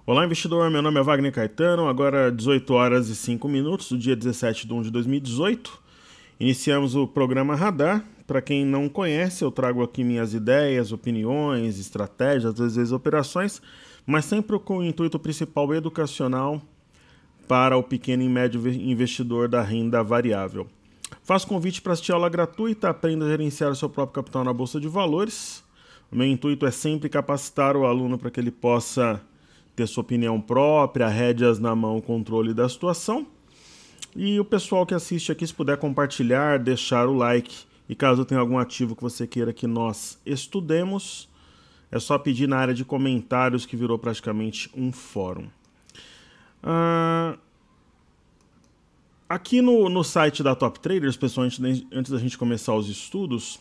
Olá, investidor. Meu nome é Wagner Caetano. Agora 18 horas e 5 minutos do dia 17 de 1 de 2018. Iniciamos o programa Radar. Para quem não conhece, eu trago aqui minhas ideias, opiniões, estratégias, às vezes operações, mas sempre com o intuito principal educacional para o pequeno e médio investidor da renda variável. Faço convite para assistir aula gratuita, aprenda a gerenciar o seu próprio capital na Bolsa de Valores. O meu intuito é sempre capacitar o aluno para que ele possa ter sua opinião própria, rédeas na mão, controle da situação. E o pessoal que assiste aqui, se puder compartilhar, deixar o like. E caso tenha algum ativo que você queira que nós estudemos, é só pedir na área de comentários, que virou praticamente um fórum. Aqui no site da Top Traders, pessoalmente, antes da gente começar os estudos,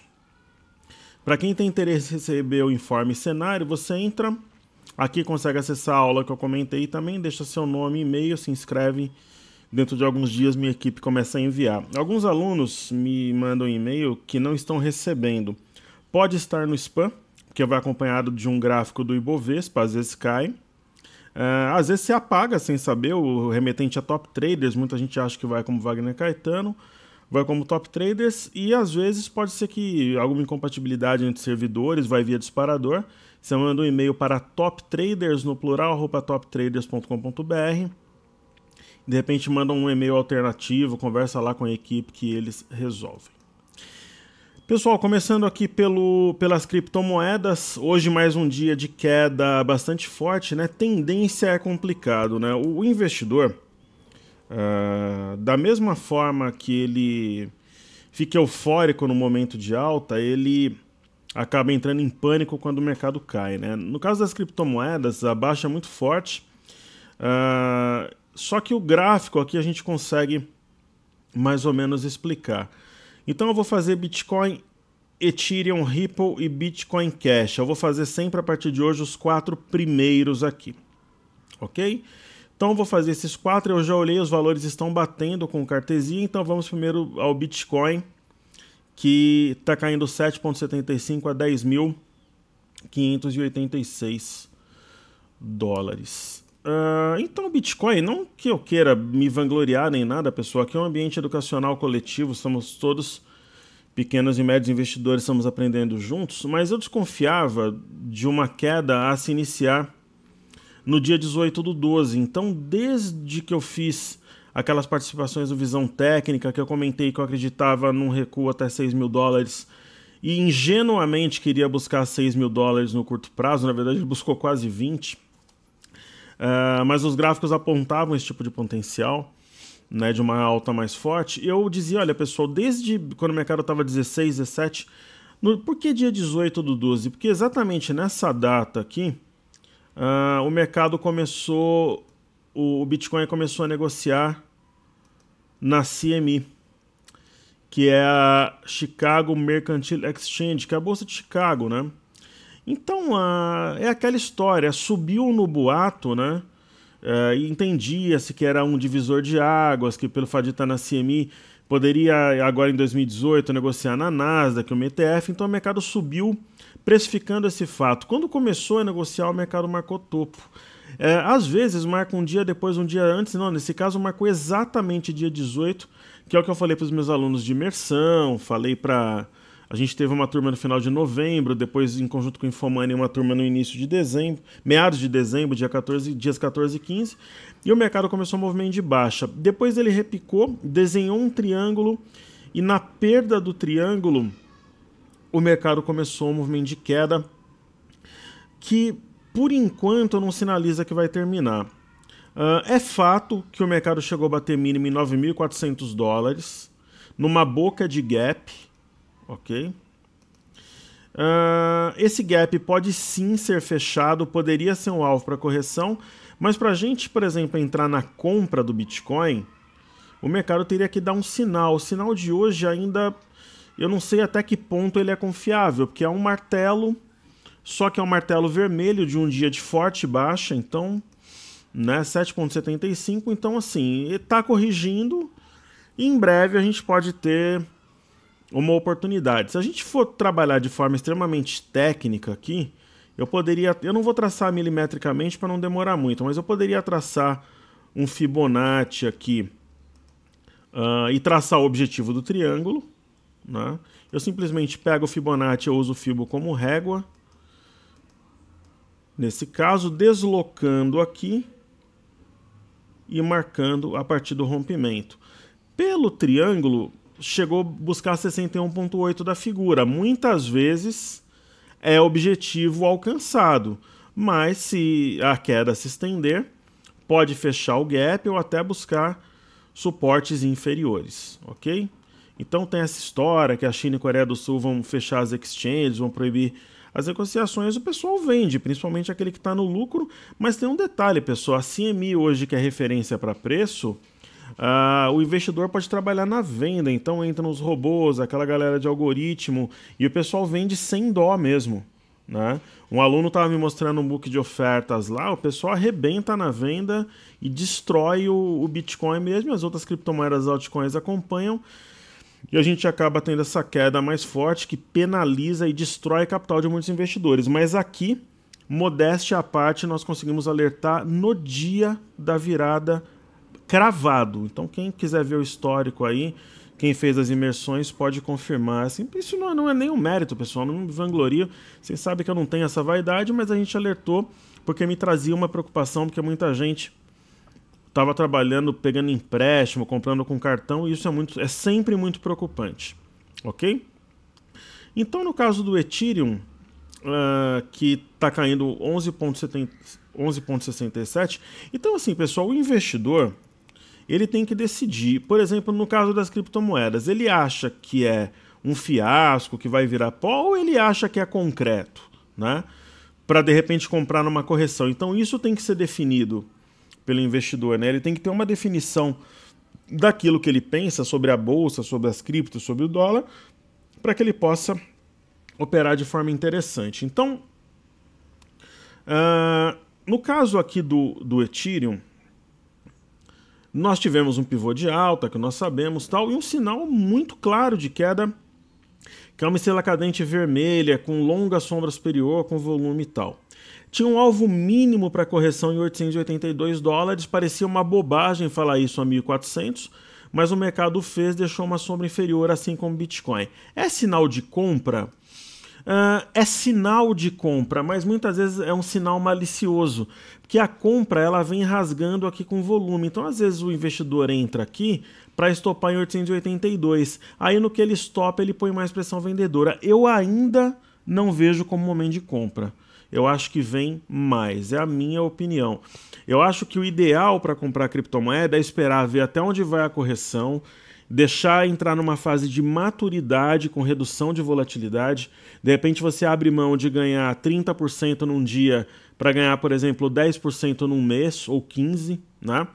para quem tem interesse em receber o informe cenário, você entra aqui, consegue acessar a aula que eu comentei também, deixa seu nome e e-mail, se inscreve. Dentro de alguns dias minha equipe começa a enviar. Alguns alunos me mandam e-mail que não estão recebendo. Pode estar no spam, porque vai acompanhado de um gráfico do Ibovespa, às vezes cai. Às vezes se apaga sem saber, o remetente é Top Traders, muita gente acha que vai como Wagner Caetano, vai como Top Traders, e às vezes pode ser que alguma incompatibilidade entre servidores, vai via disparador. Você manda um e-mail para toptraders, no plural, @toptraders.com.br. De repente manda um e-mail alternativo, conversa lá com a equipe que eles resolvem. Pessoal, começando aqui pelas criptomoedas, hoje mais um dia de queda bastante forte, né? Tendência é complicado, né? O investidor, da mesma forma que ele fica eufórico no momento de alta, ele acaba entrando em pânico quando o mercado cai, né? No caso das criptomoedas, a baixa é muito forte, só que o gráfico aqui a gente consegue mais ou menos explicar. Então eu vou fazer Bitcoin, Ethereum, Ripple e Bitcoin Cash. Eu vou fazer sempre a partir de hoje os 4 primeiros aqui, ok? Então eu vou fazer esses 4, eu já olhei, os valores estão batendo com cartesia, então vamos primeiro ao Bitcoin, que está caindo 7,75 a 10.586 dólares. Então o Bitcoin, não que eu queira me vangloriar nem nada, pessoal, aqui é um ambiente educacional coletivo, somos todos pequenos e médios investidores, estamos aprendendo juntos, mas eu desconfiava de uma queda a se iniciar no dia 18/12, então desde que eu fiz aquelas participações do Visão Técnica, que eu comentei que eu acreditava num recuo até 6 mil dólares, e ingenuamente queria buscar 6 mil dólares no curto prazo, na verdade ele buscou quase 20, mas os gráficos apontavam esse tipo de potencial, né, de uma alta mais forte. Eu dizia, olha pessoal, desde quando o mercado estava 16, 17, por que dia 18/12? Porque exatamente nessa data aqui, o mercado começou, o Bitcoin começou a negociar na CME, que é a Chicago Mercantile Exchange, que é a Bolsa de Chicago, né? Então, é aquela história, subiu no boato, né? E entendia-se que era um divisor de águas, que pelo fato de estar na CME, poderia agora em 2018 negociar na Nasdaq, o ETF, então o mercado subiu precificando esse fato. Quando começou a negociar, o mercado marcou topo. Às vezes marca um dia depois, um dia antes, não, nesse caso marcou exatamente dia 18, que é o que eu falei para os meus alunos de imersão, falei para... A gente teve uma turma no final de novembro, depois em conjunto com o Infomani uma turma no início de dezembro, meados de dezembro, dias 14 e 15, e o mercado começou um movimento de baixa. Depois ele repicou, desenhou um triângulo, e na perda do triângulo, o mercado começou um movimento de queda, que por enquanto não sinaliza que vai terminar. É fato que o mercado chegou a bater mínimo em 9.400 dólares, numa boca de gap, ok? Esse gap pode sim ser fechado, poderia ser um alvo para correção, mas para a gente, por exemplo, entrar na compra do Bitcoin, o mercado teria que dar um sinal. O sinal de hoje ainda, eu não sei até que ponto ele é confiável, porque é um martelo, só que é um martelo vermelho de um dia de forte baixa, então, né, 7,75, então assim, está corrigindo, e em breve a gente pode ter uma oportunidade. Se a gente for trabalhar de forma extremamente técnica aqui, eu não vou traçar milimetricamente para não demorar muito, mas eu poderia traçar um Fibonacci aqui e traçar o objetivo do triângulo, né? Eu simplesmente pego o Fibonacci, eu uso o Fibo como régua. Nesse caso, deslocando aqui e marcando a partir do rompimento. Pelo triângulo, chegou a buscar 61,8 da figura. Muitas vezes é objetivo alcançado, mas se a queda se estender, pode fechar o gap ou até buscar suportes inferiores, ok? Então tem essa história que a China e a Coreia do Sul vão fechar as exchanges, vão proibir as negociações, o pessoal vende, principalmente aquele que está no lucro, mas tem um detalhe, pessoal, a CME hoje, que é referência para preço, o investidor pode trabalhar na venda, então entra nos robôs, aquela galera de algoritmo, e o pessoal vende sem dó mesmo, né? Um aluno estava me mostrando um book de ofertas lá, o pessoal arrebenta na venda e destrói o Bitcoin mesmo, e as outras criptomoedas altcoins acompanham, e a gente acaba tendo essa queda mais forte que penaliza e destrói capital de muitos investidores. Mas aqui, modéstia à parte, nós conseguimos alertar no dia da virada cravado. Então quem quiser ver o histórico aí, quem fez as imersões pode confirmar. Assim, isso não é nem um mérito, pessoal, não me vanglorio. Vocês sabem que eu não tenho essa vaidade, mas a gente alertou porque me trazia uma preocupação, porque muita gente estava trabalhando, pegando empréstimo, comprando com cartão, e isso é sempre muito preocupante, ok? Então, no caso do Ethereum, que está caindo 11,67, então assim, pessoal, o investidor, ele tem que decidir, por exemplo, no caso das criptomoedas, ele acha que é um fiasco, que vai virar pó, ou ele acha que é concreto, né? Para, de repente, comprar numa correção. Então, isso tem que ser definido pelo investidor, né? Ele tem que ter uma definição daquilo que ele pensa sobre a bolsa, sobre as criptos, sobre o dólar, para que ele possa operar de forma interessante. Então, no caso aqui do Ethereum, nós tivemos um pivô de alta, que nós sabemos, tal, e um sinal muito claro de queda, que é uma estrela cadente vermelha, com longa sombra superior, com volume e tal. Tinha um alvo mínimo para correção em 882 dólares, parecia uma bobagem falar isso a 1.400, mas o mercado fez, deixou uma sombra inferior, assim como o Bitcoin. É sinal de compra? É sinal de compra, mas muitas vezes é um sinal malicioso, porque a compra ela vem rasgando aqui com volume. Então, às vezes, o investidor entra aqui para estopar em 882. Aí, no que ele estopa, ele põe mais pressão vendedora. Eu ainda não vejo como momento de compra. Eu acho que vem mais, é a minha opinião. Eu acho que o ideal para comprar criptomoeda é esperar ver até onde vai a correção, deixar entrar numa fase de maturidade com redução de volatilidade. De repente você abre mão de ganhar 30% num dia para ganhar, por exemplo, 10% num mês ou 15%, né?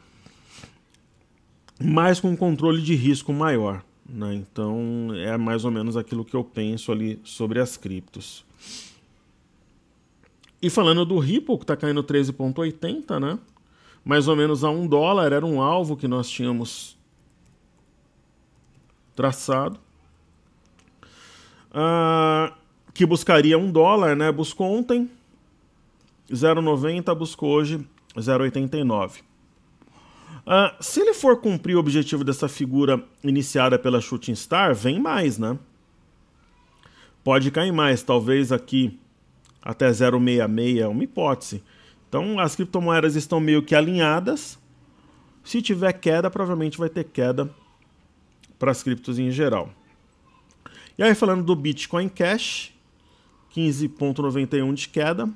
Mas com um controle de risco maior, né? Então é mais ou menos aquilo que eu penso ali sobre as criptos. E falando do Ripple, que está caindo 13,80, né? Mais ou menos a $1, era um alvo que nós tínhamos traçado. Que buscaria $1, né? Buscou ontem 0,90, buscou hoje 0,89. Se ele for cumprir o objetivo dessa figura iniciada pela Shooting Star, vem mais, né? Pode cair mais, talvez aqui até 0,66, uma hipótese. Então as criptomoedas estão meio que alinhadas. Se tiver queda, provavelmente vai ter queda para as criptos em geral. E aí falando do Bitcoin Cash, 15,91 de queda.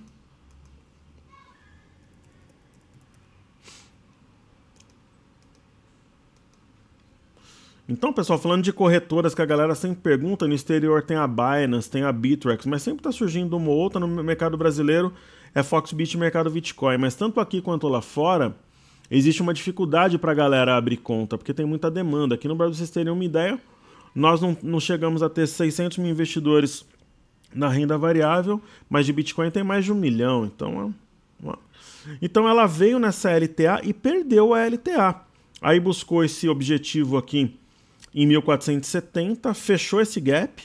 Então, pessoal, falando de corretoras que a galera sempre pergunta, no exterior tem a Binance, tem a Bittrex, mas sempre está surgindo uma ou outra. No mercado brasileiro é Foxbit e mercado Bitcoin, mas tanto aqui quanto lá fora existe uma dificuldade para a galera abrir conta, porque tem muita demanda. Aqui no Brasil, vocês terem uma ideia, nós não chegamos a ter 600 mil investidores na renda variável, mas de Bitcoin tem mais de 1 milhão. Então ela veio nessa LTA e perdeu a LTA. Aí buscou esse objetivo aqui em 1470, fechou esse gap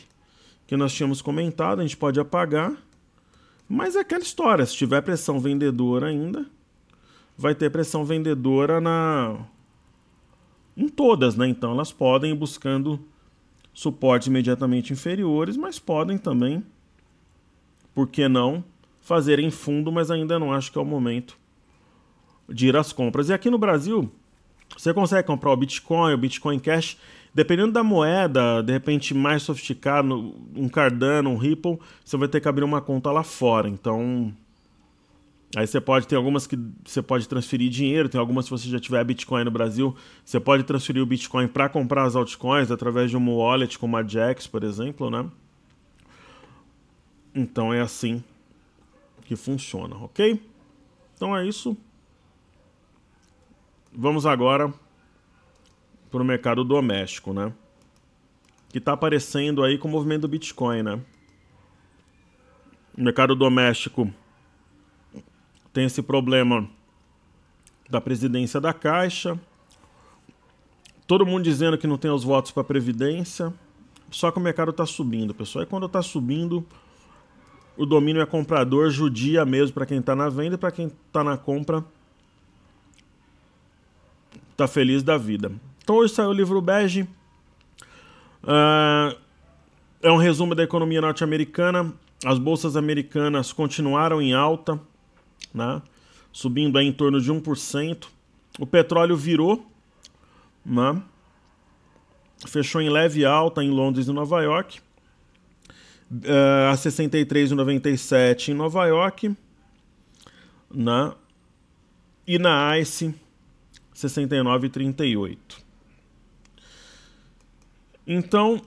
que nós tínhamos comentado, a gente pode apagar, Mas é aquela história, se tiver pressão vendedora ainda, vai ter pressão vendedora em todas, né? Então elas podem ir buscando suportes imediatamente inferiores, mas podem também, por que não, fazerem fundo, mas ainda não acho que é o momento de ir às compras. E aqui no Brasil, você consegue comprar o Bitcoin Cash, dependendo da moeda, de repente mais sofisticado, um Cardano, um Ripple, você vai ter que abrir uma conta lá fora. Então, aí tem algumas que você pode transferir dinheiro, tem algumas se você já tiver Bitcoin no Brasil, você pode transferir o Bitcoin para comprar as altcoins através de uma wallet como a Jax, por exemplo, né? Então é assim que funciona, ok? Então é isso. Vamos agora para o mercado doméstico, né? Que está aparecendo aí com o movimento do Bitcoin, né? O mercado doméstico tem esse problema da presidência da Caixa. Todo mundo dizendo que não tem os votos para a Previdência. Só que o mercado está subindo, pessoal. E quando está subindo, o domínio é comprador, judia mesmo para quem está na venda e para quem está na compra tá feliz da vida. Então hoje saiu o livro bege. É um resumo da economia norte-americana. As bolsas americanas continuaram em alta, né? Subindo aí em torno de 1%. O petróleo virou, né? Fechou em leve alta em Londres e Nova York. A 63,97 em Nova York, né? E na ICE 69,38. Então,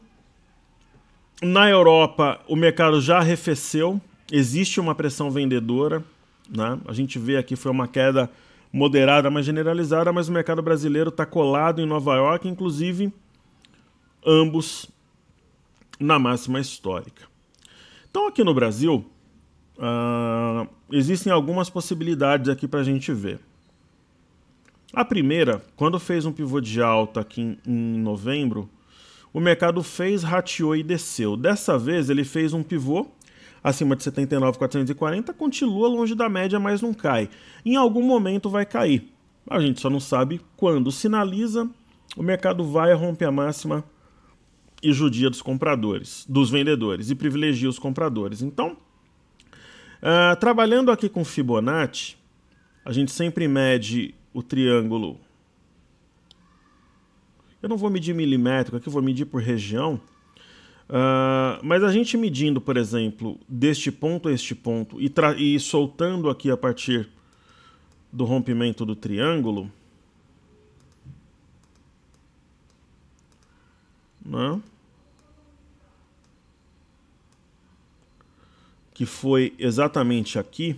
na Europa, o mercado já arrefeceu, existe uma pressão vendedora, né? A gente vê aqui foi uma queda moderada, mas generalizada, mas o mercado brasileiro está colado em Nova York, inclusive ambos na máxima histórica. Então, aqui no Brasil, existem algumas possibilidades aqui para a gente ver. A primeira, quando fez um pivô de alta aqui em novembro, o mercado fez, rateou e desceu. Dessa vez ele fez um pivô acima de 79.440, continua longe da média, mas não cai. Em algum momento vai cair. A gente só não sabe quando. Sinaliza, o mercado vai romper a máxima e judia dos compradores, dos vendedores, e privilegia os compradores. Então, trabalhando aqui com Fibonacci, a gente sempre mede o triângulo. Eu não vou medir milimétrico, aqui eu vou medir por região. Mas a gente medindo, por exemplo, deste ponto a este ponto e soltando aqui a partir do rompimento do triângulo, né? Que foi exatamente aqui.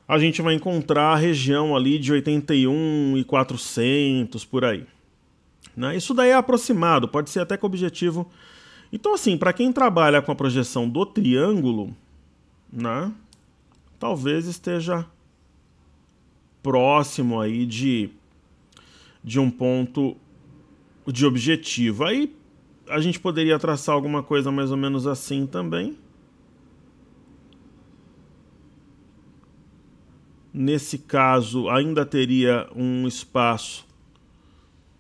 A gente vai encontrar a região ali de 81.400 por aí, né? Isso daí é aproximado, pode ser até que objetivo. Então, assim, para quem trabalha com a projeção do triângulo, né, talvez esteja próximo aí de um ponto de objetivo. Aí a gente poderia traçar alguma coisa mais ou menos assim também. Nesse caso, ainda teria um espaço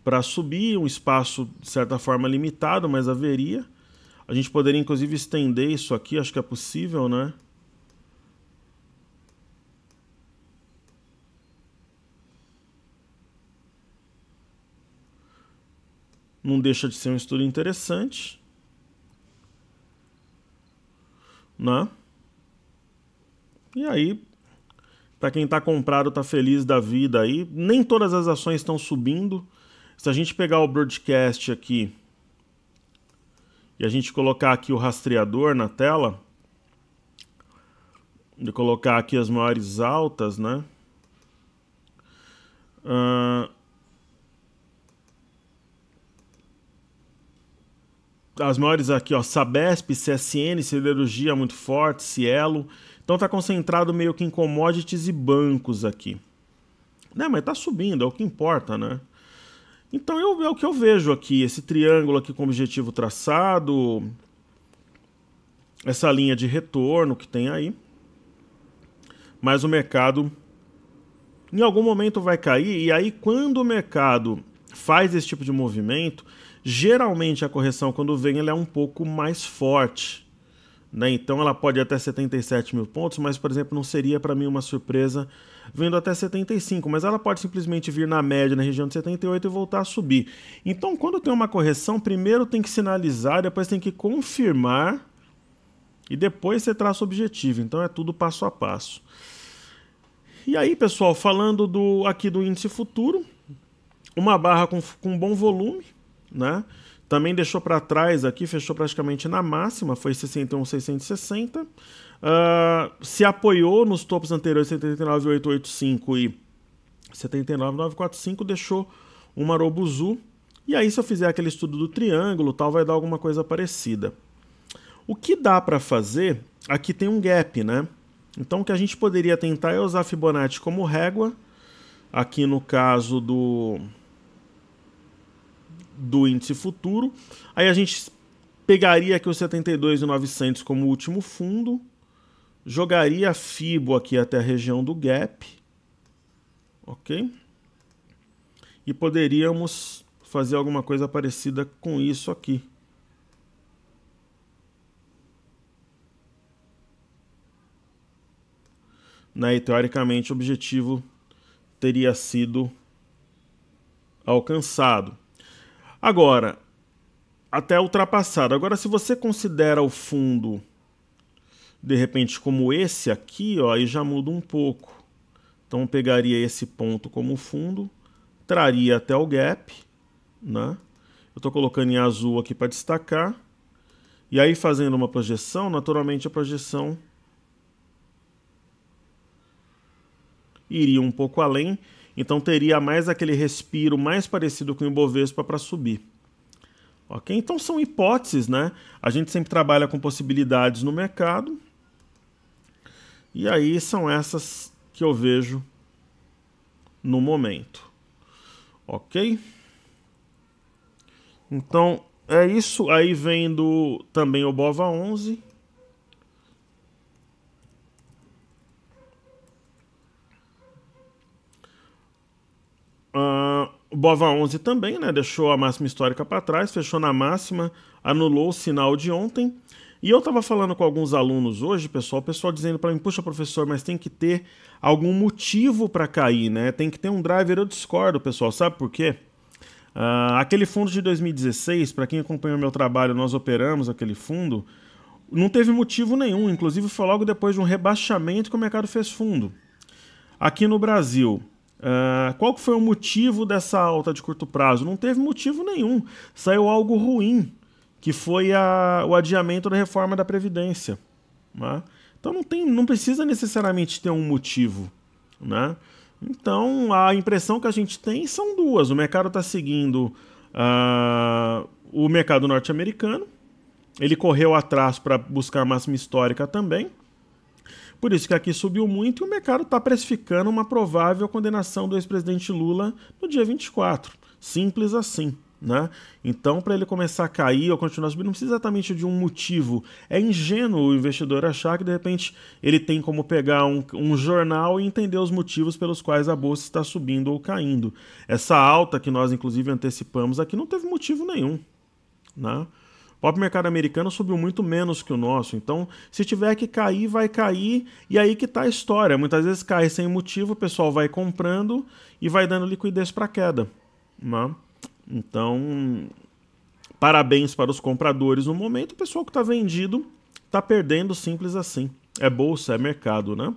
para subir, um espaço de certa forma limitado, mas haveria. A gente poderia inclusive estender isso aqui, acho que é possível, né? Não deixa de ser um estudo interessante, né? E aí, para quem está comprado, está feliz da vida aí. Nem todas as ações estão subindo. Se a gente pegar o broadcast aqui e a gente colocar aqui o rastreador na tela, de colocar aqui as maiores altas, né? As maiores aqui, ó, Sabesp, CSN, Siderurgia muito forte, Cielo. Então tá concentrado meio que em commodities e bancos aqui. Né, mas tá subindo, é o que importa, né? Então é o que eu vejo aqui, esse triângulo aqui com objetivo traçado, essa linha de retorno que tem aí. Mas o mercado em algum momento vai cair, e aí quando o mercado faz esse tipo de movimento, geralmente a correção quando vem ela é um pouco mais forte, né? Então ela pode ir até 77 mil pontos, mas por exemplo não seria para mim uma surpresa vindo até 75, mas ela pode simplesmente vir na média, na região de 78 e voltar a subir. Então quando tem uma correção, primeiro tem que sinalizar, depois tem que confirmar e depois você traça o objetivo. Então é tudo passo a passo. E aí, pessoal, falando aqui do índice futuro, uma barra com bom volume, né? Também deixou para trás aqui, fechou praticamente na máxima, foi 61,660. Se apoiou nos topos anteriores 79,885 e 79,945, deixou um Marobuzu. E aí, se eu fizer aquele estudo do triângulo, tal, vai dar alguma coisa parecida. O que dá para fazer, aqui tem um gap, né? Então o que a gente poderia tentar é usar Fibonacci como régua, aqui no caso do índice futuro. Aí a gente pegaria aqui o 72.900 como último fundo, jogaria a Fibo aqui até a região do gap, ok? E poderíamos fazer alguma coisa parecida com isso aqui. Né, e teoricamente o objetivo teria sido alcançado. Agora, até ultrapassado. Agora, se você considera o fundo, de repente, como esse aqui, ó, aí já muda um pouco. Então, eu pegaria esse ponto como fundo, traria até o gap, né? Eu estou colocando em azul aqui para destacar. E aí, fazendo uma projeção, naturalmente a projeção iria um pouco além, então teria mais aquele respiro mais parecido com o Ibovespa para subir. Ok? Então são hipóteses, né? A gente sempre trabalha com possibilidades no mercado, e aí são essas que eu vejo no momento. Ok? Então é isso, aí vem também o BOVA11. O BOVA11 também, né, deixou a máxima histórica para trás, fechou na máxima, anulou o sinal de ontem. E eu estava falando com alguns alunos hoje, pessoal, o pessoal dizendo para mim, puxa, professor, mas tem que ter algum motivo para cair, né? Tem que ter um driver. Eu discordo, pessoal, sabe por quê? Aquele fundo de 2016, para quem acompanhou meu trabalho, nós operamos aquele fundo, não teve motivo nenhum, inclusive foi logo depois de um rebaixamento que o mercado fez fundo. Aqui no Brasil, qual que foi o motivo dessa alta de curto prazo? Não teve motivo nenhum. Saiu algo ruim, que foi o adiamento da reforma da Previdência. Né? Então não precisa necessariamente ter um motivo. Né? Então a impressão que a gente tem são duas. O mercado está seguindo o mercado norte-americano. Ele correu atrás para buscar a máxima histórica também. Por isso que aqui subiu muito e o mercado está precificando uma provável condenação do ex-presidente Lula no dia 24. Simples assim, né? Então, para ele começar a cair ou continuar subindo, não precisa exatamente de um motivo. É ingênuo o investidor achar que, de repente, ele tem como pegar um jornal e entender os motivos pelos quais a bolsa está subindo ou caindo. Essa alta que nós, inclusive, antecipamos aqui não teve motivo nenhum, né? O próprio mercado americano subiu muito menos que o nosso, então se tiver que cair, vai cair, e aí que está a história. Muitas vezes cai sem motivo, o pessoal vai comprando e vai dando liquidez para a queda. Né? Então, parabéns para os compradores no momento, o pessoal que está vendido está perdendo, simples assim. É bolsa, é mercado, né?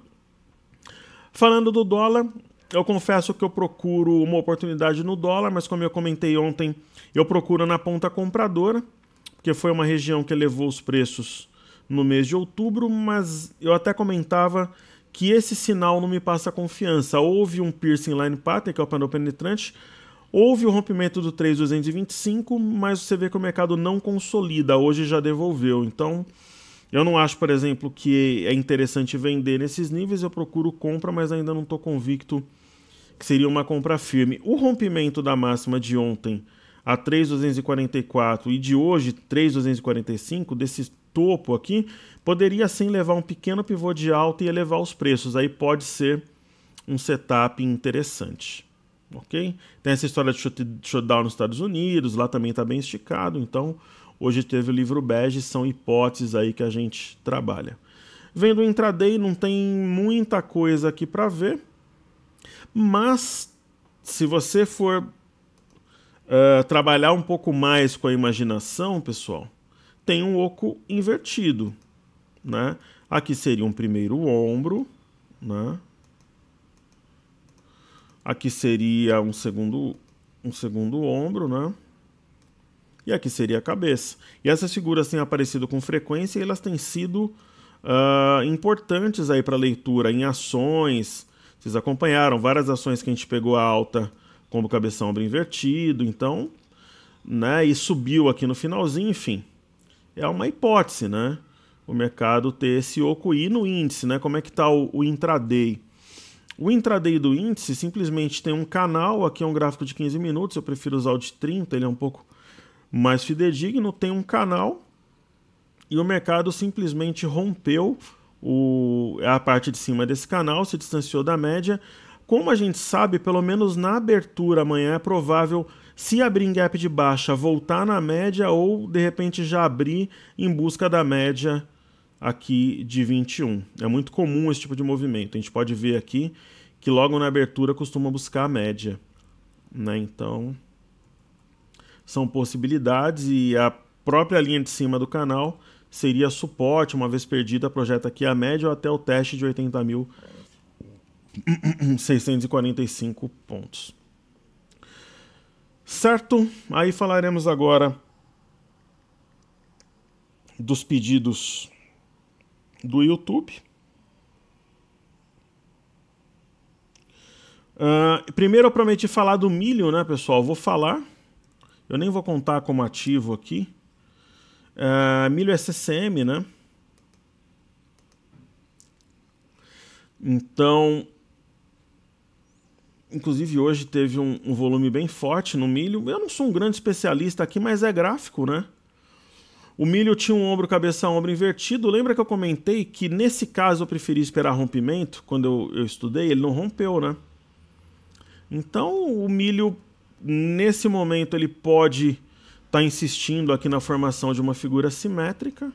Falando do dólar, eu confesso que eu procuro uma oportunidade no dólar, mas como eu comentei ontem, eu procuro na ponta compradora, porque foi uma região que elevou os preços no mês de outubro, mas eu até comentava que esse sinal não me passa confiança. Houve um piercing line pattern, que é o pano penetrante, houve o rompimento do 3.225, mas você vê que o mercado não consolida, hoje já devolveu. Então, eu não acho, por exemplo, que é interessante vender nesses níveis, eu procuro compra, mas ainda não estou convicto que seria uma compra firme. O rompimento da máxima de ontem a 3.244 e de hoje 3.245, desse topo aqui, poderia sim levar um pequeno pivô de alta e elevar os preços. Aí pode ser um setup interessante. Ok? Tem essa história de shutdown nos Estados Unidos, lá também está bem esticado, então hoje teve o livro bege, são hipóteses aí que a gente trabalha. Vendo o intraday, não tem muita coisa aqui para ver, mas se você for trabalhar um pouco mais com a imaginação, pessoal, tem um oco invertido, né? Aqui seria um primeiro ombro, né? Aqui seria um segundo ombro, né? E aqui seria a cabeça. E essas figuras têm aparecido com frequência e elas têm sido importantes aí para leitura em ações. Vocês acompanharam várias ações que a gente pegou a alta como cabeção ombro invertido, então, né? E subiu aqui no finalzinho, enfim. É uma hipótese, né? O mercado ter esse oco e no índice, né? Como é que está o intraday? O intraday do índice simplesmente tem um canal, aqui é um gráfico de 15 minutos, eu prefiro usar o de 30, ele é um pouco mais fidedigno, tem um canal e o mercado simplesmente rompeu a parte de cima desse canal, se distanciou da média. Como a gente sabe, pelo menos na abertura amanhã é provável, se abrir em gap de baixa, voltar na média ou de repente já abrir em busca da média aqui de 21. É muito comum esse tipo de movimento. A gente pode ver aqui que logo na abertura costuma buscar a média, né? Então, são possibilidades e a própria linha de cima do canal seria suporte, uma vez perdida, projeta aqui a média ou até o teste de 80.645 pontos. Certo? Aí falaremos agora dos pedidos do YouTube. Primeiro eu prometi falar do milho, né, pessoal? Vou falar. Eu nem vou contar como ativo aqui. Milho é CCM, né? Então, inclusive hoje teve um volume bem forte no milho. Eu não sou um grande especialista aqui, mas é gráfico, né? O milho tinha um ombro, cabeça, ombro invertido. Lembra que eu comentei que nesse caso eu preferi esperar rompimento? Quando eu estudei, ele não rompeu, né? Então o milho, nesse momento, ele pode estar insistindo aqui na formação de uma figura simétrica,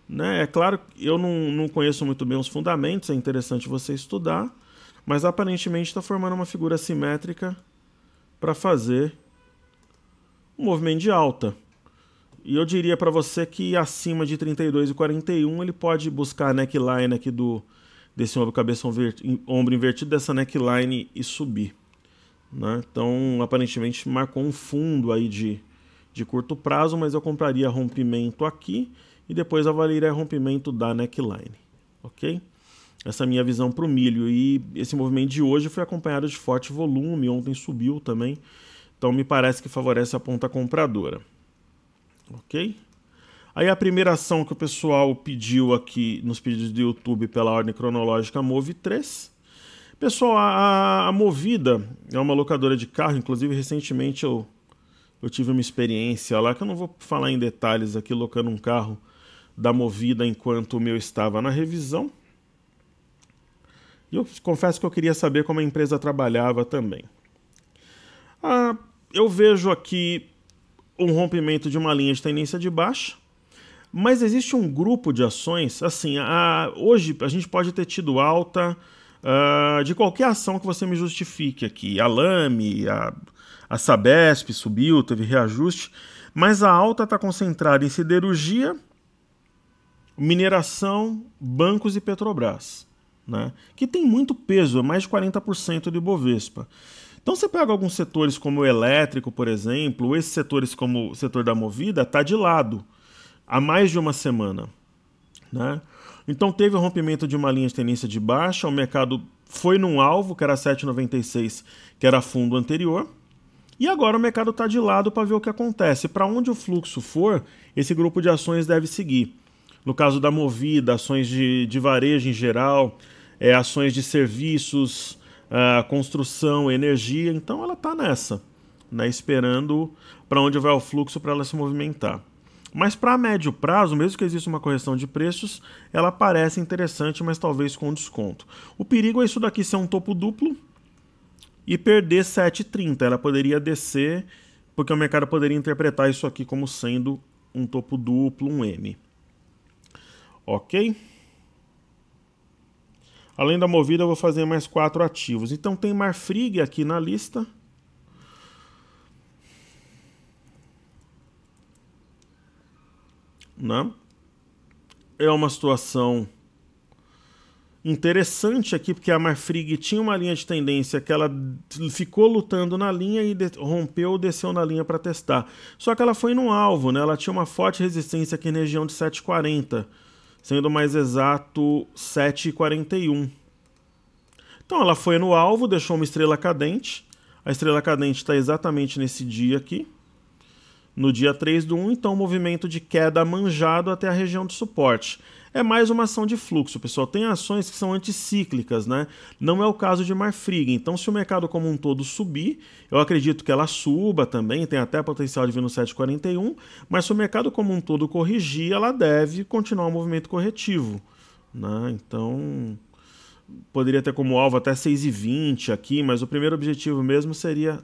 né? É claro que eu não conheço muito bem os fundamentos, é interessante você estudar, mas aparentemente está formando uma figura simétrica para fazer um movimento de alta. E eu diria para você que acima de 32,41 ele pode buscar a neckline aqui desse ombro, cabeça, ombro invertido, dessa neckline e subir, né? Então, aparentemente marcou um fundo aí de curto prazo, mas eu compraria rompimento aqui e depois avaliaria rompimento da neckline, ok? Essa é a minha visão para o milho. E esse movimento de hoje foi acompanhado de forte volume, ontem subiu também, então me parece que favorece a ponta compradora. Ok? Aí a primeira ação que o pessoal pediu aqui nos pedidos do YouTube pela ordem cronológica, Move3. Pessoal, a Movida é uma locadora de carro, inclusive recentemente eu tive uma experiência lá, que eu não vou falar em detalhes aqui, locando um carro da Movida enquanto o meu estava na revisão. E eu confesso que eu queria saber como a empresa trabalhava também. Eu vejo aqui um rompimento de uma linha de tendência de baixa, mas existe um grupo de ações, assim, hoje a gente pode ter tido alta de qualquer ação que você me justifique aqui. A Lame, a Sabesp subiu, teve reajuste, mas a alta está concentrada em siderurgia, mineração, bancos e Petrobras, né? Que tem muito peso, é mais de 40% do Ibovespa. Então você pega alguns setores como o elétrico, por exemplo, ou esses setores como o setor da Movida, está de lado há mais de uma semana, né? Então teve o rompimento de uma linha de tendência de baixa, o mercado foi num alvo, que era 7,96, que era fundo anterior, e agora o mercado está de lado para ver o que acontece. Para onde o fluxo for, esse grupo de ações deve seguir. No caso da Movida, ações de varejo em geral, ações de serviços, construção, energia, então ela está nessa, né, esperando para onde vai o fluxo para ela se movimentar. Mas para médio prazo, mesmo que exista uma correção de preços, ela parece interessante, mas talvez com desconto. O perigo é isso daqui ser um topo duplo e perder 7,30. Ela poderia descer, porque o mercado poderia interpretar isso aqui como sendo um topo duplo, um M. Ok? Além da Movida, eu vou fazer mais 4 ativos. Então tem Marfrig aqui na lista. Né? É uma situação interessante aqui, porque a Marfrig tinha uma linha de tendência que ela ficou lutando na linha e rompeu, desceu na linha para testar. Só que ela foi no alvo, né? Ela tinha uma forte resistência aqui na região de 7,40, sendo mais exato 7,41. Então ela foi no alvo, deixou uma estrela cadente. A estrela cadente está exatamente nesse dia aqui, no dia 3/1, então movimento de queda manjado até a região de suporte. É mais uma ação de fluxo, pessoal. Tem ações que são anticíclicas, né? Não é o caso de Marfrig. Então, se o mercado como um todo subir, eu acredito que ela suba também, tem até potencial de vir no 7,41, mas se o mercado como um todo corrigir, ela deve continuar o movimento corretivo, né? Então, poderia ter como alvo até 6,20 aqui, mas o primeiro objetivo mesmo seria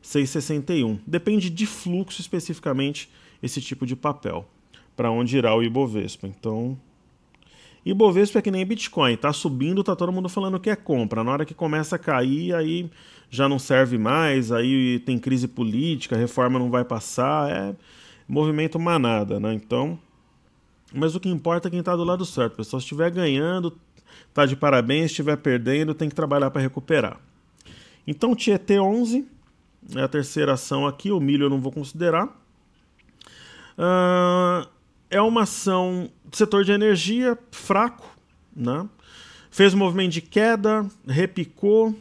6,61. Depende de fluxo especificamente esse tipo de papel, para onde irá o Ibovespa. Então, Ibovespa é que nem Bitcoin, tá subindo, tá todo mundo falando que é compra. Na hora que começa a cair, aí já não serve mais, aí tem crise política, a reforma não vai passar, é movimento manada, né? Então, mas o que importa é quem tá do lado certo, pessoal. Se estiver ganhando, tá de parabéns, se estiver perdendo, tem que trabalhar para recuperar. Então, Tietê 11 é a terceira ação aqui, o milho eu não vou considerar. É uma ação do setor de energia fraco, né? Fez um movimento de queda, repicou,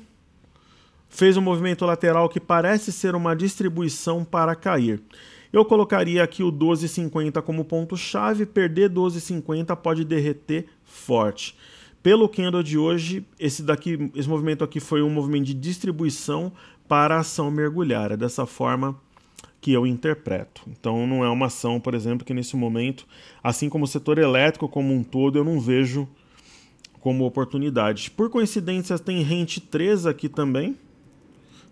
fez um movimento lateral que parece ser uma distribuição para cair. Eu colocaria aqui o 12,50 como ponto-chave, perder 12,50 pode derreter forte. Pelo candle de hoje, esse movimento aqui foi um movimento de distribuição para a ação mergulhar. É dessa forma que eu interpreto. Então não é uma ação, por exemplo, que nesse momento, assim como o setor elétrico como um todo, eu não vejo como oportunidade. Por coincidência, tem Rente 3 aqui também.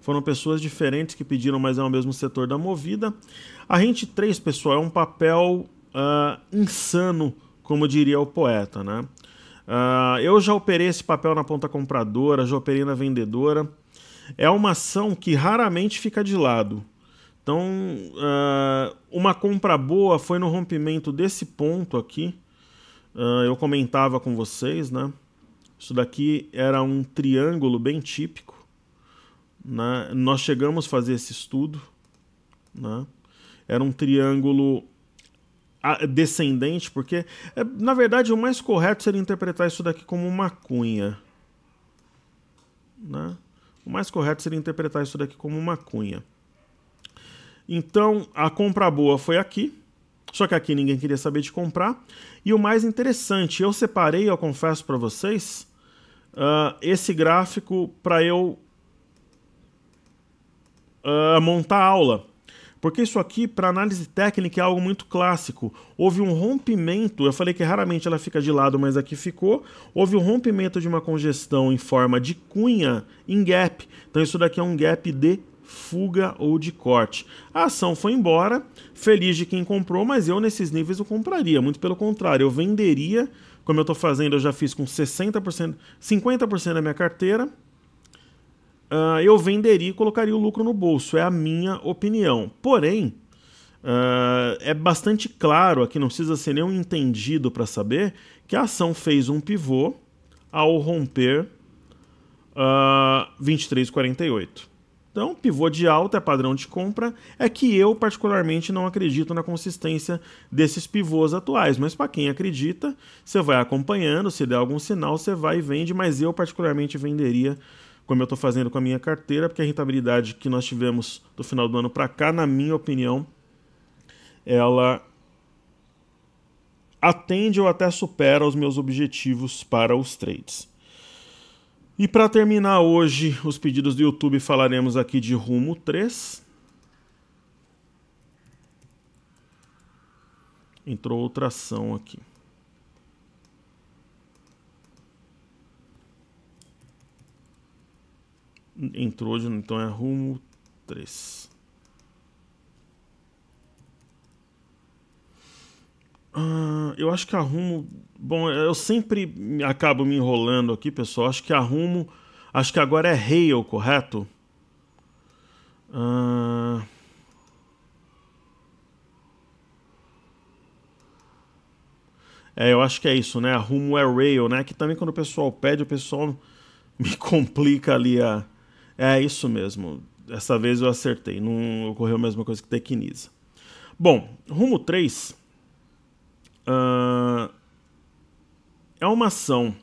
Foram pessoas diferentes que pediram, mas é o mesmo setor da Movida. A Rente 3, pessoal, é um papel insano, como diria o poeta, né? Eu já operei esse papel na ponta compradora, já operei na vendedora. É uma ação que raramente fica de lado. Então, uma compra boa foi no rompimento desse ponto aqui. Eu comentava com vocês, né? Isso daqui era um triângulo bem típico, né? Nós chegamos a fazer esse estudo, né? Era um triângulo descendente, porque, na verdade, o mais correto seria interpretar isso daqui como uma cunha, né? O mais correto seria interpretar isso daqui como uma cunha. Então, a compra boa foi aqui, só que aqui ninguém queria saber de comprar. E o mais interessante, eu separei, eu confesso para vocês, esse gráfico para eu montar a aula. Porque isso aqui, para análise técnica, é algo muito clássico. Houve um rompimento, eu falei que raramente ela fica de lado, mas aqui ficou. Houve um rompimento de uma congestão em forma de cunha em gap. Então isso daqui é um gap de fuga ou de corte. A ação foi embora, feliz de quem comprou, mas eu nesses níveis eu compraria, muito pelo contrário, eu venderia, como eu estou fazendo, eu já fiz com 60%, 50% da minha carteira, eu venderia e colocaria o lucro no bolso, é a minha opinião. Porém, é bastante claro, aqui não precisa ser nenhum entendido para saber, que a ação fez um pivô ao romper 23,48. Então, pivô de alta é padrão de compra, é que eu particularmente não acredito na consistência desses pivôs atuais, mas para quem acredita, você vai acompanhando, se der algum sinal, você vai e vende, mas eu particularmente venderia, como eu estou fazendo com a minha carteira, porque a rentabilidade que nós tivemos do final do ano para cá, na minha opinião, ela atende ou até supera os meus objetivos para os trades. E para terminar hoje os pedidos do YouTube, falaremos aqui de Rumo 3. Entrou outra ação aqui. Entrou, então é Rumo 3. Eu acho que a Rumo... Bom, eu sempre acabo me enrolando aqui, pessoal. Acho que a Rumo... Acho que agora é Rail, correto? Eu acho que é isso, né? A Rumo é Rail, né? Que também quando o pessoal pede, o pessoal me complica ali a... É isso mesmo. Dessa vez eu acertei. Não ocorreu a mesma coisa que Tecnisa. Bom, Rumo 3... é uma ação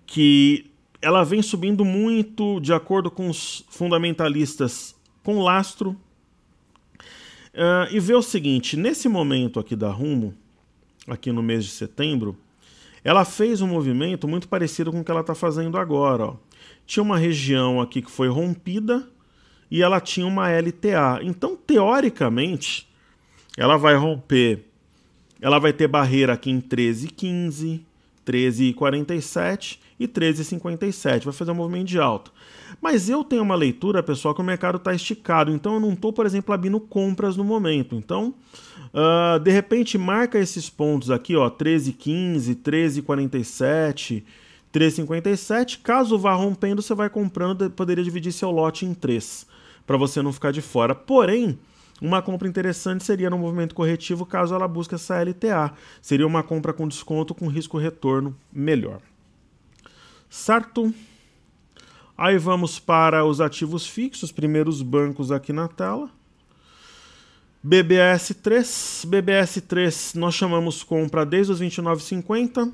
que ela vem subindo muito de acordo com os fundamentalistas com lastro. E vê o seguinte, nesse momento aqui da Rumo, aqui no mês de setembro, ela fez um movimento muito parecido com o que ela está fazendo agora. Ó. Tinha uma região aqui que foi rompida e ela tinha uma LTA. Então, teoricamente, ela vai romper. Ela vai ter barreira aqui em 13,15, 13,47 e 13,57. Vai fazer um movimento de alta. Mas eu tenho uma leitura, pessoal, que o mercado está esticado. Então eu não estou, por exemplo, abrindo compras no momento. Então, de repente, marca esses pontos aqui, ó, 13,15, 13,47, 13,57. Caso vá rompendo, você vai comprando, poderia dividir seu lote em 3, para você não ficar de fora. Porém... uma compra interessante seria no movimento corretivo caso ela busque essa LTA. Seria uma compra com desconto com risco-retorno melhor. Certo? Aí vamos para os ativos fixos, primeiros bancos aqui na tela. BBS3. BBS3 nós chamamos compra desde os 29,50.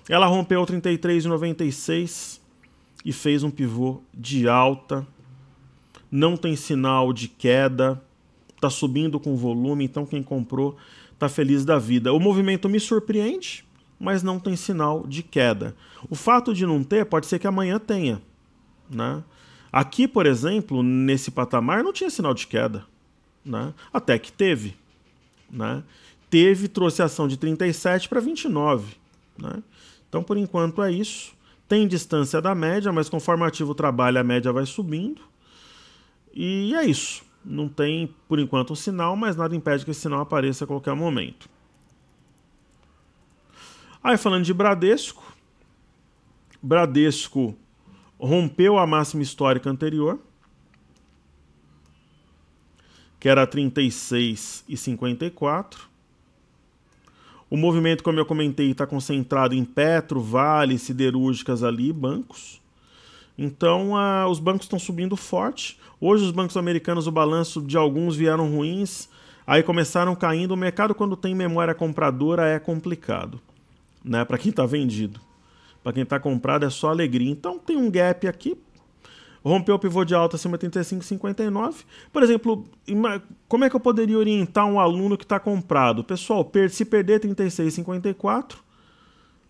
Ela rompeu 33,96 e fez um pivô de alta. Não tem sinal de queda, está subindo com volume, então quem comprou está feliz da vida. O movimento me surpreende, mas não tem sinal de queda. O fato de não ter, pode ser que amanhã tenha. Né? Aqui, por exemplo, nesse patamar, não tinha sinal de queda. Né? Até que teve. Né? Teve, trouxe ação de 37 para 29. Né? Então, por enquanto, é isso. Tem distância da média, mas conforme o ativo trabalha, a média vai subindo. E é isso. Não tem, por enquanto, um sinal, mas nada impede que esse sinal apareça a qualquer momento. Aí, falando de Bradesco. Bradesco rompeu a máxima histórica anterior, que era 36,54. O movimento, como eu comentei, está concentrado em Petro, Vale, siderúrgicas ali, bancos. Então, os bancos estão subindo forte. Hoje, os bancos americanos, o balanço de alguns vieram ruins, aí começaram caindo. O mercado, quando tem memória compradora, é complicado, né? Para quem está vendido. Para quem está comprado, é só alegria. Então, tem um gap aqui. Rompeu o pivô de alta acima de 35,59. Por exemplo, como é que eu poderia orientar um aluno que está comprado? Pessoal, se perder 36,54...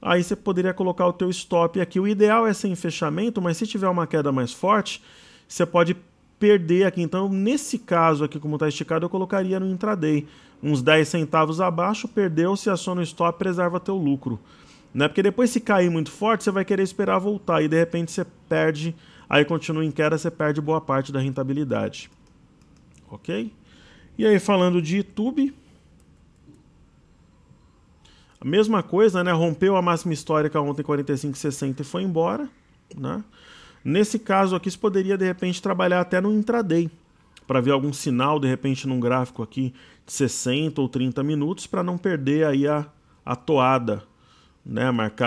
aí você poderia colocar o teu stop aqui. O ideal é sem fechamento, mas se tiver uma queda mais forte, você pode perder aqui. Então, nesse caso aqui, como está esticado, eu colocaria no intraday. Uns 10 centavos abaixo, perdeu, se aciona o stop, preserva teu lucro. Né? Porque depois, se cair muito forte, você vai querer esperar voltar. E, de repente, você perde, aí continua em queda, você perde boa parte da rentabilidade. Ok? E aí, falando de YouTube... a mesma coisa, né? Rompeu a máxima histórica ontem, 45,60 e foi embora. Né? Nesse caso aqui, você poderia, de repente, trabalhar até no intraday, para ver algum sinal, de repente, num gráfico aqui de 60 ou 30 minutos, para não perder aí a toada. Né?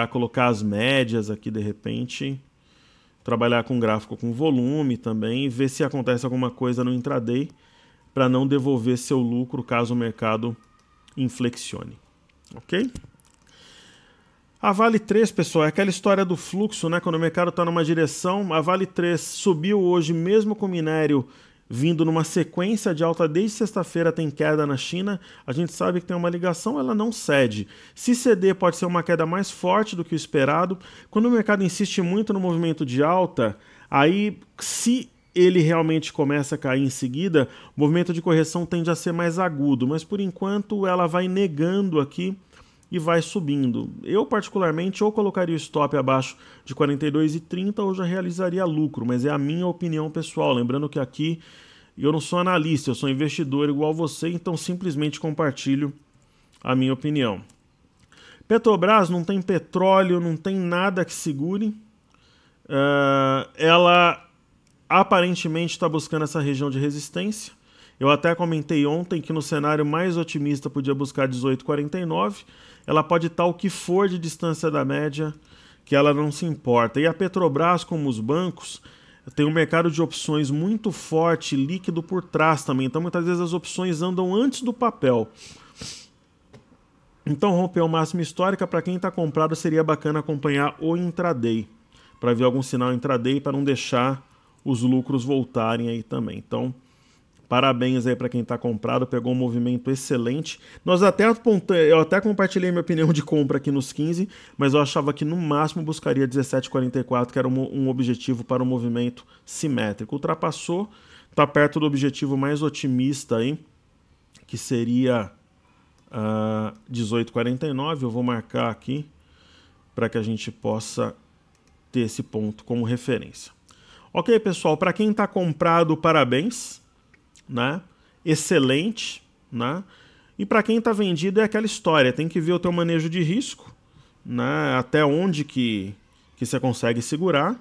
Colocar as médias aqui, de repente, trabalhar com gráfico com volume também, e ver se acontece alguma coisa no intraday, para não devolver seu lucro caso o mercado inflexione. Ok? A Vale 3, pessoal, é aquela história do fluxo, né? Quando o mercado está numa direção, a Vale 3 subiu hoje, mesmo com minério vindo numa sequência de alta desde sexta-feira, tem queda na China, a gente sabe que tem uma ligação, ela não cede. Se ceder, pode ser uma queda mais forte do que o esperado. Quando o mercado insiste muito no movimento de alta, aí se ele realmente começa a cair em seguida, o movimento de correção tende a ser mais agudo, mas por enquanto ela vai negando aqui e vai subindo. Eu, particularmente, ou colocaria o stop abaixo de 42,30 ou já realizaria lucro, mas é a minha opinião pessoal. Lembrando que aqui eu não sou analista, eu sou investidor igual você, então simplesmente compartilho a minha opinião. Petrobras não tem petróleo, não tem nada que segure. Ela aparentemente está buscando essa região de resistência. Eu até comentei ontem que no cenário mais otimista podia buscar 18,49. Ela pode estar o que for de distância da média, que ela não se importa. E a Petrobras, como os bancos, tem um mercado de opções muito forte, líquido por trás também. Então muitas vezes as opções andam antes do papel. Então romper o máximo histórica, para quem está comprado, seria bacana acompanhar o intraday, para ver algum sinal intraday, para não deixar os lucros voltarem aí também. Então, parabéns aí para quem está comprado, pegou um movimento excelente. Eu até compartilhei minha opinião de compra aqui nos 15, mas eu achava que no máximo buscaria 17,44, que era um objetivo para um movimento simétrico. Ultrapassou, está perto do objetivo mais otimista aí, que seria 18,49. Eu vou marcar aqui para que a gente possa ter esse ponto como referência. Ok, pessoal, para quem está comprado, parabéns, né? Excelente, né? E para quem está vendido é aquela história, tem que ver o teu manejo de risco, né? Até onde que você consegue segurar,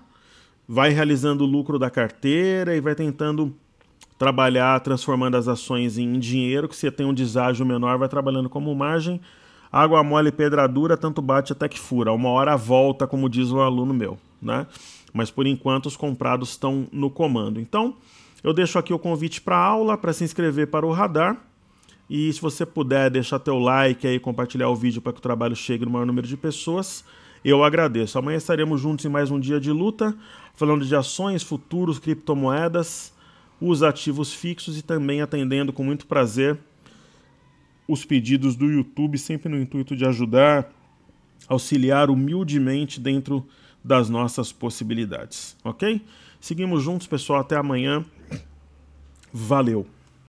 vai realizando o lucro da carteira e vai tentando trabalhar, transformando as ações em dinheiro, que você tem um deságio menor, vai trabalhando como margem. Água mole e pedra dura, tanto bate até que fura. Uma hora volta, como diz um aluno meu, né? Mas por enquanto os comprados estão no comando. Então, eu deixo aqui o convite para a aula, para se inscrever para o radar. E se você puder deixar teu like aí, compartilhar o vídeo para que o trabalho chegue no maior número de pessoas, eu agradeço. Amanhã estaremos juntos em mais um dia de luta, falando de ações, futuros, criptomoedas, os ativos fixos e também atendendo com muito prazer os pedidos do YouTube, sempre no intuito de ajudar, auxiliar humildemente dentro das nossas possibilidades, ok? Seguimos juntos, pessoal, até amanhã. Valeu!